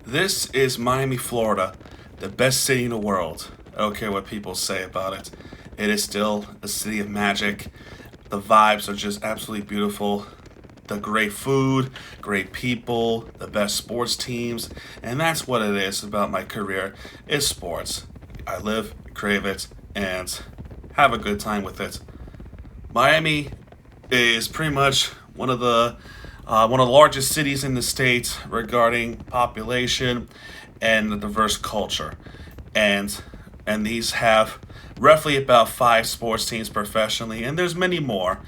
This is Miami, Florida, the best city in the world. I don't care what people say about it. It is still a city of magic. The vibes are just absolutely beautiful. The great food, great people, the best sports teams, and that's what it is about my career, is sports. I live, crave it, and have a good time with it. Miami is pretty much one of the largest cities in the state regarding population and the diverse culture, and these have roughly about 5 sports teams professionally, and there's many more.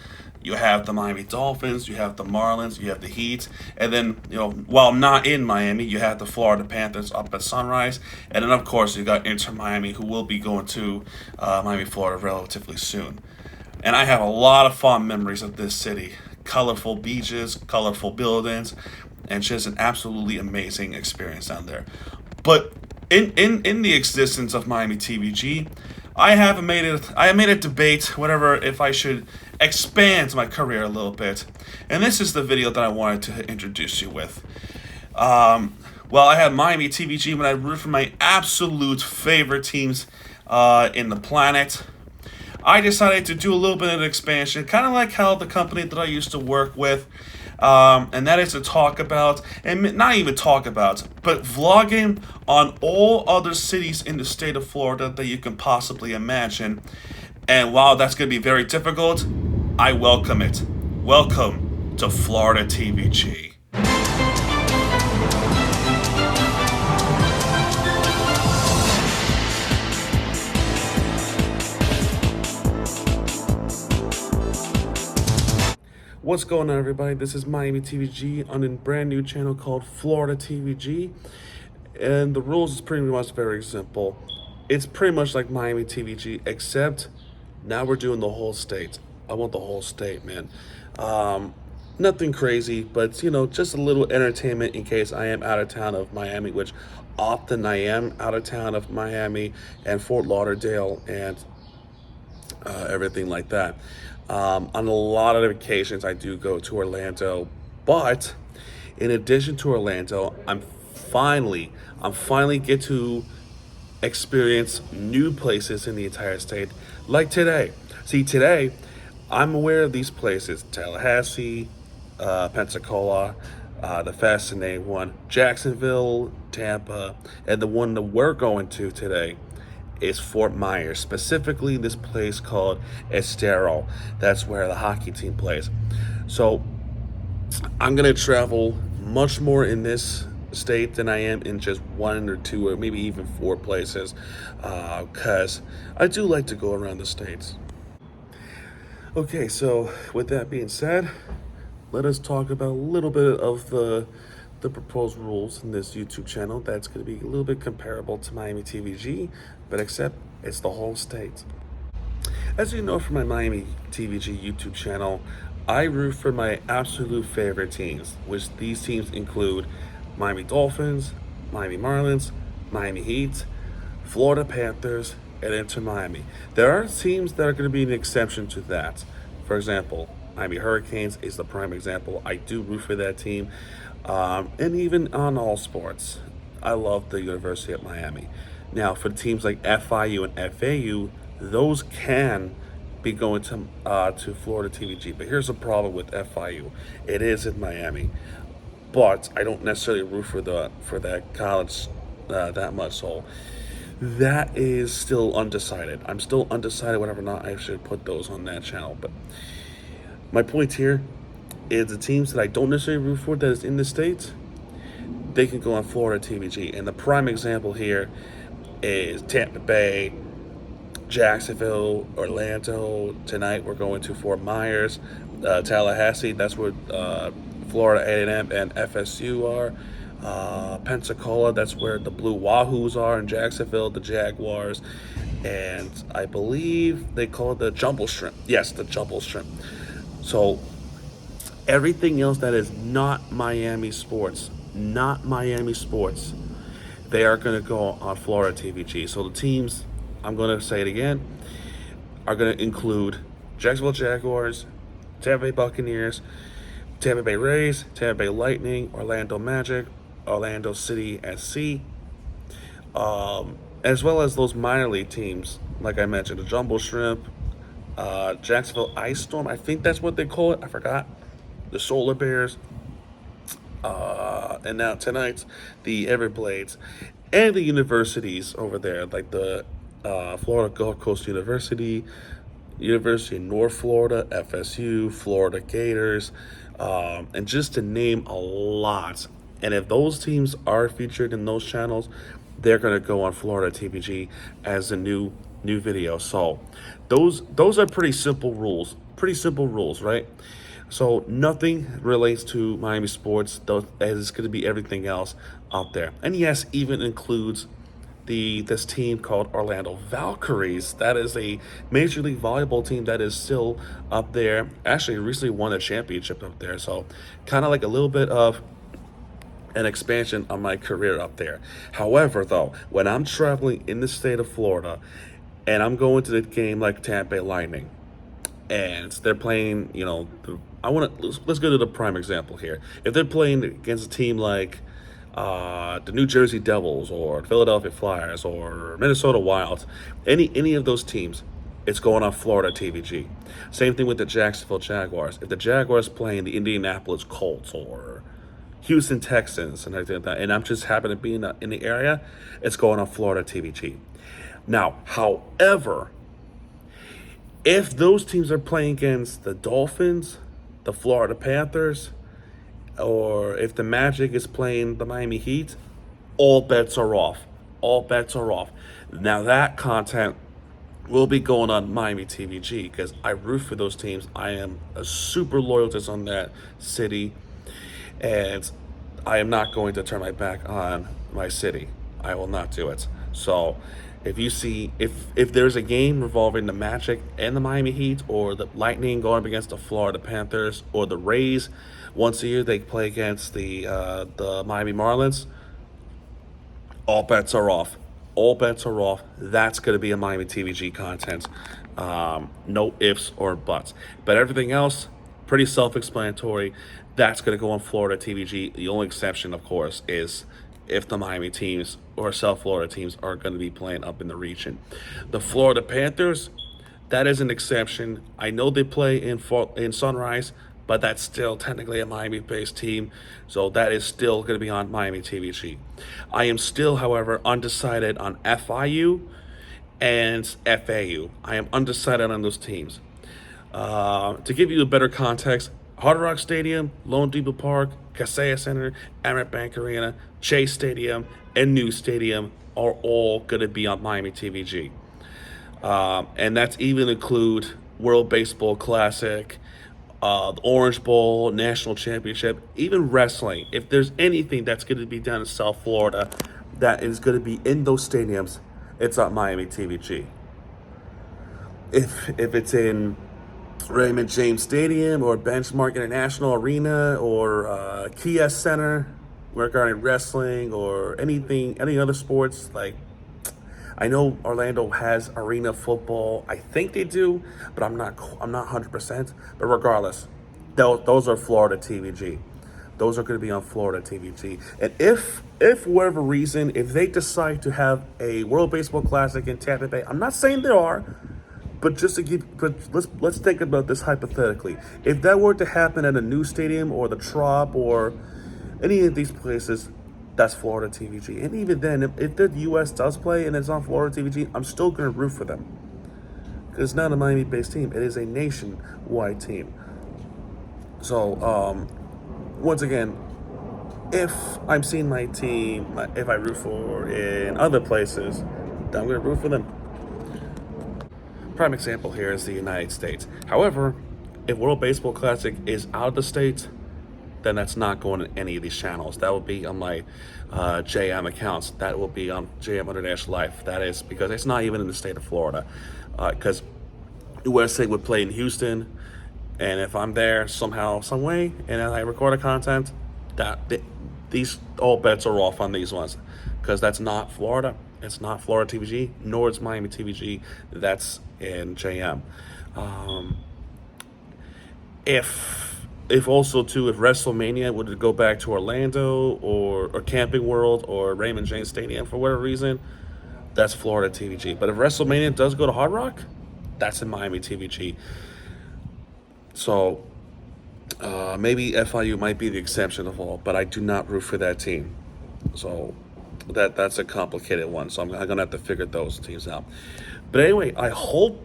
You have the Miami Dolphins, you have the Marlins, you have the Heat, and then, while not in Miami, you have the Florida Panthers up at Sunrise, and then of course you got Inter Miami, who will be going to Miami, Florida relatively soon. And I have a lot of fond memories of this city. Colorful beaches, colorful buildings, and just an absolutely amazing experience down there. But in the existence of Miami TVG, I have made a debate, whatever, if I should expand my career a little bit. And this is the video that I wanted to introduce you with. Well, I have Miami TVG when I root for my absolute favorite teams in the planet. I decided to do a little bit of expansion, kind of like how the company that I used to work with, and that is to talk about, and not even talk about, but vlogging on all other cities in the state of Florida that you can possibly imagine. And while that's going to be very difficult, I welcome it. Welcome to Florida TVG. What's going on, everybody? This is Miami TVG on a brand new channel called Florida TVG, and the rules is pretty much very simple. It's pretty much like Miami TVG, except now we're doing the whole state. I want the whole state, man. Nothing crazy, but just a little entertainment in case I am out of town of Miami, which often I am out of town of Miami and Fort Lauderdale and everything like that. On a lot of occasions, I do go to Orlando, but in addition to Orlando, I'm finally get to experience new places in the entire state, like today. See, today, I'm aware of these places: Tallahassee, Pensacola, the fascinating one, Jacksonville, Tampa, and the one that we're going to today is Fort Myers, specifically this place called Estero. That's where the hockey team plays. So I'm gonna travel much more in this state than I am in just 1 or 2 or maybe even 4 places, because I do like to go around the states. Okay, so with that being said, let us talk about a little bit of the proposed rules in this YouTube channel that's going to be a little bit comparable to Miami TVG, but except it's the whole state. As you know from my Miami TVG YouTube channel, I root for my absolute favorite teams, which these teams include Miami Dolphins, Miami Marlins, Miami Heat, Florida Panthers, and Inter Miami. There are teams that are going to be an exception to that. For example, Miami Hurricanes is the prime example. I do root for that team. And even on all sports, I love the University of Miami. Now, for teams like FIU and FAU, those can be going to Florida TVG. But here's the problem with FIU: it is in Miami, but I don't necessarily root for that college that much. So that is still undecided. I'm still undecided whether or not I should put those on that channel. But my point here is the teams that I don't necessarily root for that is in the States, they can go on Florida TVG. And the prime example here is Tampa Bay, Jacksonville, Orlando. Tonight we're going to Fort Myers, Tallahassee. That's where Florida A&M and FSU are. Pensacola, that's where the Blue Wahoos are. In Jacksonville, the Jaguars. And I believe they call it the Jumbo Shrimp. Yes, the Jumbo Shrimp. So everything else that is not Miami sports, they are going to go on Florida TVG. So the teams, I'm going to say it again, are going to include Jacksonville Jaguars, Tampa Bay Buccaneers, Tampa Bay Rays, Tampa Bay Lightning, Orlando Magic, Orlando City SC, as well as those minor league teams, like I mentioned, the Jumbo Shrimp, Jacksonville Ice Storm. I think that's what they call it. I forgot. The Solar Bears, and now tonight, the Everblades, and the universities over there, like the Florida Gulf Coast University, University of North Florida, FSU, Florida Gators, and just to name a lot. And if those teams are featured in those channels, they're going to go on Florida TVG as a new video. So those are pretty simple rules. Pretty simple rules, right? So nothing relates to Miami sports, though, as it's going to be everything else out there. And yes, even includes this team called Orlando Valkyries. That is a Major League Volleyball team that is still up there. Actually, recently won a championship up there. So kind of like a little bit of an expansion of my career up there. However, though, when I'm traveling in the state of Florida and I'm going to the game like Tampa Bay Lightning, and they're playing, let's go to the prime example here. If they're playing against a team like the New Jersey Devils or Philadelphia Flyers or Minnesota Wilds, any of those teams, it's going on Florida TVG. Same thing with the Jacksonville Jaguars. If the Jaguars playing the Indianapolis Colts or Houston Texans and everything like that, and I'm just happen to be in the area, it's going on Florida TVG. Now, however, if those teams are playing against the Dolphins, the Florida Panthers, or if the Magic is playing the Miami Heat, all bets are off. All bets are off. Now that content will be going on Miami TVG because I root for those teams. I am a super loyalist on that city, and I am not going to turn my back on my city. I will not do it. So if you see, if there's a game involving the Magic and the Miami Heat, or the Lightning going up against the Florida Panthers, or the Rays, once a year they play against the Miami Marlins, all bets are off. All bets are off. That's going to be a Miami TVG content. No ifs or buts. But everything else, pretty self-explanatory. That's going to go on Florida TVG. The only exception, of course, is if the Miami teams or South Florida teams are going to be playing up in the region. The Florida Panthers, that is an exception. I know they play in Sunrise, but that's still technically a Miami-based team, so that is still going to be on Miami TVG. I am still, however, undecided on FIU and FAU. I am undecided on those teams. To give you a better context, Hard Rock Stadium, Lone Depot Park, Kaseya Center, Amerant Bank Arena, Chase Stadium, and New Stadium are all going to be on Miami TVG. And that's even include World Baseball Classic, the Orange Bowl, National Championship, even wrestling. If there's anything that's going to be done in South Florida that is going to be in those stadiums, it's on Miami TVG. If it's in Raymond James Stadium or Benchmark International Arena or Kia Center regarding wrestling or any other sports, like I know Orlando has arena football. I think they do, but I'm not 100%. But regardless, those are Florida TVG. Those are going to be on Florida TVG. And if for whatever reason, if they decide to have a World Baseball Classic in Tampa Bay, I'm not saying there are, but let's think about this hypothetically. If that were to happen at a new stadium or the Trop or any of these places, that's Florida TVG. And even then, if the U.S. does play and it's on Florida TVG, I'm still going to root for them. Because it's not a Miami-based team. It is a nationwide team. So, once again, if I'm seeing my team, if I root for in other places, then I'm going to root for them. Prime example here is the United States. However, if World Baseball Classic is out of the States, then that's not going to any of these channels. That will be on my JM accounts. That will be on JM_Life. That is because it's not even in the state of Florida. Because USA would play in Houston, and if I'm there somehow, some way, and I record a content, these all bets are off on these ones, because that's not Florida. It's not Florida TVG, nor is Miami TVG. That's in JM. If if also too, if WrestleMania would go back to Orlando or Camping World or Raymond James Stadium for whatever reason, that's Florida TVG. But if WrestleMania does go to Hard Rock, that's in Miami TVG. So maybe FIU might be the exception of all, but I do not root for that team. So that's a complicated one. So I'm gonna have to figure those teams out. But anyway, I hope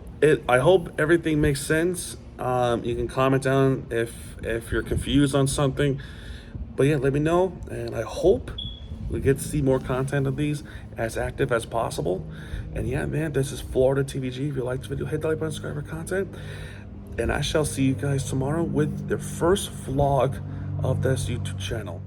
everything makes sense. You can comment down if you're confused on something. But yeah, let me know, and I hope we get to see more content of these as active as possible. And yeah, man, this is Florida TVG. If you like this video, hit the like button, subscribe for content. And I shall see you guys tomorrow with the first vlog of this YouTube channel.